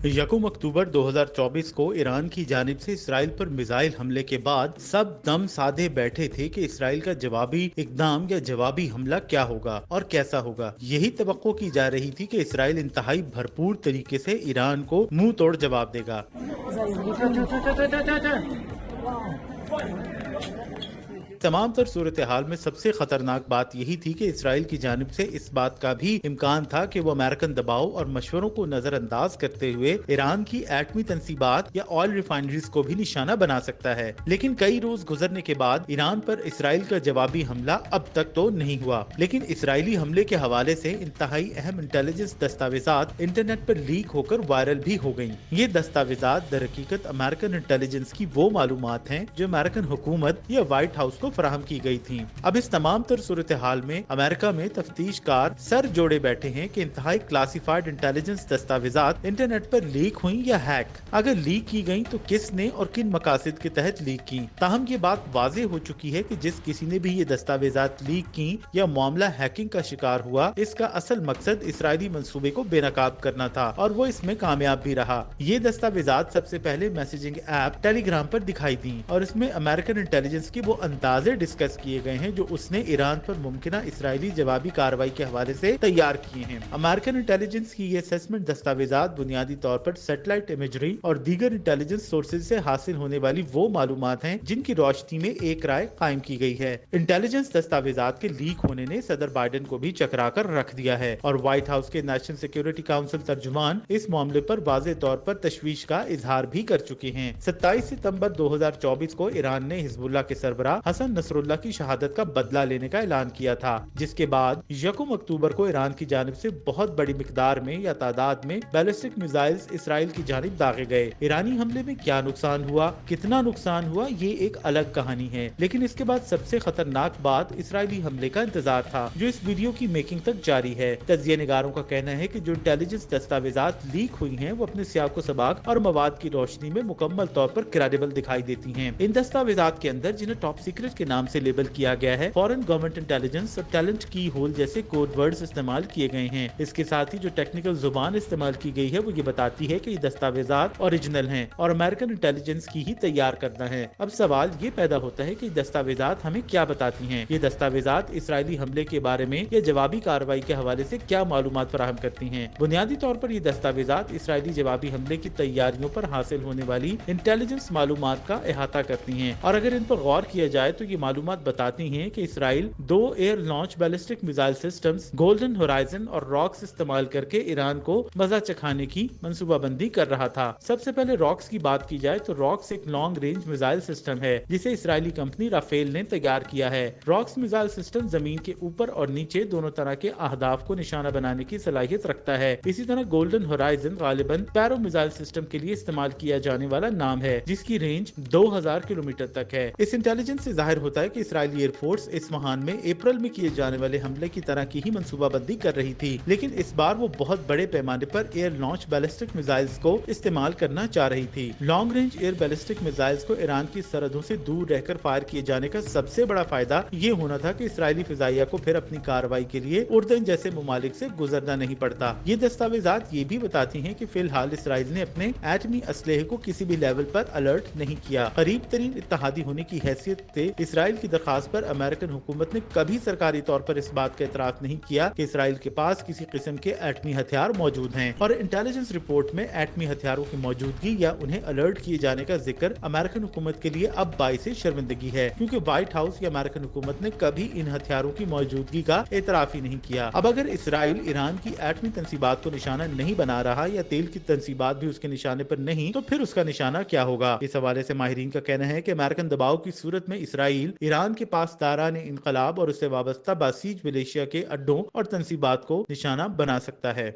यकम अक्टूबर 2024 को ईरान की जानिब से इसराइल पर मिसाइल हमले के बाद सब दम साधे बैठे थे कि इसराइल का जवाबी इकदाम या जवाबी हमला क्या होगा और कैसा होगा। यही तवक्को की जा रही थी कि इसराइल इंतहाई भरपूर तरीके से ईरान को मुंह तोड़ जवाब देगा। तमाम तर सूरत हाल में सबसे खतरनाक बात यही थी कि इसराइल की जानिब से इस बात का भी इम्कान था कि वो अमेरिकन दबाव और मशवरों को नजरअंदाज करते हुए ईरान की एटमी तंसीबात या ऑयल रिफाइनरीज को भी निशाना बना सकता है। लेकिन कई रोज गुजरने के बाद ईरान पर इसराइल का जवाबी हमला अब तक तो नहीं हुआ, लेकिन इसराइली हमले के हवाले से इंतहाई अहम इंटेलिजेंस दस्तावेजात इंटरनेट पर लीक होकर वायरल भी हो गयी। ये दस्तावेजात दर हकीकत अमेरिकन इंटेलिजेंस की वो मालूमात हैं जो अमेरिकन हुकूमत या व्हाइट हाउस को फराहम की गई थी। अब इस तमाम तर सूरत हाल में अमेरिका में तफ्तीशकार सर जोड़े बैठे हैं कि इंतहाई क्लासिफाइड इंटेलिजेंस दस्तावेजात इंटरनेट पर लीक हुई या हैक, अगर लीक की गई तो किसने और किन मकासद के तहत लीक की। ताहम ये बात वाज़ेह हो चुकी है कि जिस किसी ने भी ये दस्तावेजात लीक की या मामला हैकिंग का शिकार हुआ, इसका असल मकसद इसराइली मंसूबे को बेनकाब करना था और वो इसमें कामयाब भी रहा। ये दस्तावेजात सबसे पहले मैसेजिंग ऐप टेलीग्राम पर दिखाई दी और इसमें अमेरिकन इंटेलिजेंस के वो अंदाजे डिस्कस किए गए हैं जो उसने ईरान पर मुमकिना इसराइली जवाबी कार्रवाई के हवाले से तैयार किए हैं। अमेरिकन इंटेलिजेंस की ये असेसमेंट दस्तावेजात बुनियादी तौर पर सैटेलाइट इमेजरी और दीगर इंटेलिजेंस सोर्सेज से हासिल होने वाली वो मालूमात हैं जिनकी रोशनी में एक राय कायम की गई है। इंटेलिजेंस दस्तावेजात के लीक होने ने सदर बाइडेन को भी चकरा कर रख दिया है और व्हाइट हाउस के नेशनल सिक्योरिटी काउंसिल तर्जुमान इस मामले पर वाज़ेह तौर पर तशवीश का इजहार भी कर चुके हैं। 27 सितंबर 2024 को ईरान ने हिजबुल्लाह के सरबराह हसन नसरुल्लाह की शहादत का बदला लेने का ऐलान किया था, जिसके बाद यकम अक्टूबर को ईरान की जानिब से बहुत बड़ी मिकदार में या तादाद में बैलिस्टिक मिसाइल्स इसराइल की जानिब दागे गए। ईरानी हमले में क्या नुकसान हुआ, कितना नुकसान हुआ, ये एक अलग कहानी है, लेकिन इसके बाद सबसे खतरनाक बात इसराइली हमले का इंतजार था जो इस वीडियो की मेकिंग तक जारी है। तजिया निगारों का कहना है कि जो इंटेलिजेंस दस्तावेजात लीक हुई हैं वो अपने सियाक व सबाक और मवाद की रोशनी में मुकम्मल तौर पर क्रेडिबल दिखाई देती हैं। इन दस्तावेजात के अंदर जिन्हें टॉप सीक्रेट के नाम से लेबल किया गया है, फॉरेन गवर्नमेंट इंटेलिजेंस और टैलेंट की होल जैसे कोड वर्ड्स इस्तेमाल किए गए हैं। इसके साथ ही जो टेक्निकल जुबान इस्तेमाल की गई है वो ये बताती है कि ये दस्तावेजात ओरिजिनल हैं और अमेरिकन इंटेलिजेंस की ही तैयार करना है। अब सवाल ये पैदा होता है कि दस्तावेजात हमें क्या बताती हैं। ये दस्तावेजात इसराइली हमले के बारे में या जवाबी कार्रवाई के हवाले से क्या मालूमात फराहम करती हैं। बुनियादी तौर पर ये दस्तावेजात इसराइली जवाबी हमले की तैयारियों पर हासिल होने वाली इंटेलिजेंस मालूमात का अहाता करती हैं और अगर इन पर गौर किया जाए तो ये मालूमात बताती हैं कि Israel 2 air launch ballistic missile systems golden horizon और रॉक्स इस्तेमाल करके ईरान को मजा चखाने की मंसूबाबंदी कर रहा था। सबसे पहले रॉक्स की बात की जाए तो रॉक्स एक लॉन्ग रेंज मिसाइल सिस्टम है जिसे इसराइली कंपनी राफेल ने तैयार किया है। रॉक्स मिसाइल सिस्टम जमीन के ऊपर और नीचे दोनों तरह के अहदाफ को निशाना बनाने की सलाहियत रखता है। इसी तरह गोल्डन होराइजन गालिबन पैरो मिसाइल सिस्टम के लिए इस्तेमाल किया जाने वाला नाम है जिसकी रेंज 2000 किलोमीटर तक है। इस इंटेलिजेंस से जाहिर होता है कि इसराइली एयरफोर्स इस्फहान में अप्रैल में किए जाने वाले हमले की तरह की ही मंसूबाबंदी कर रही थी, लेकिन इस बार वो बहुत बड़े पैमाने पर एयर लॉन्च बैलिस्टिक मिसाइल्स को इस्तेमाल करना चाह रही थी। Long range air ballistic missiles को ईरान की सरहदों से दूर रहकर फायर किए जाने का सबसे बड़ा फायदा ये होना था कि इसराइली फिजाइया को फिर अपनी कार्रवाई के लिए उर्दन जैसे ममालिक से गुजरना नहीं पड़ता। ये दस्तावेजात ये भी बताती हैं कि फिलहाल इसराइल ने अपने एटमी असलहे को किसी भी लेवल पर अलर्ट नहीं किया। करीब तरीन इत्तेहादी होने की हैसियत से इसराइल की दरखास्त पर अमेरिकन हुकूमत ने कभी सरकारी तौर पर इस बात का इतराफ नहीं किया कि इसराइल के पास किसी किस्म के एटमी हथियार मौजूद हैं और इंटेलिजेंस रिपोर्ट में एटमी हथियारों की मौजूदगी या उन्हें अलर्ट किए जाने का जिक्र अमेरिकन हुकूमत के लिए अब बाइस शर्मिंदगी है, क्योंकि व्हाइट हाउस या अमेरिकन हुकूमत ने कभी इन हथियारों की मौजूदगी का एतराफ ही नहीं किया। अब अगर इसराइल ईरान की एटमी तंसीबात को निशाना नहीं बना रहा या तेल की तंसीबात भी उसके निशाने पर नहीं, तो फिर उसका निशाना क्या होगा। इस हवाले से माहिरीन का कहना है कि अमेरिकन दबाव की सूरत में इसराइल ईरान के पास दारान इनकलाब और उससे वाबस्ता बासीज मलेशिया के अड्डों और तंसीबात को निशाना बना सकता है।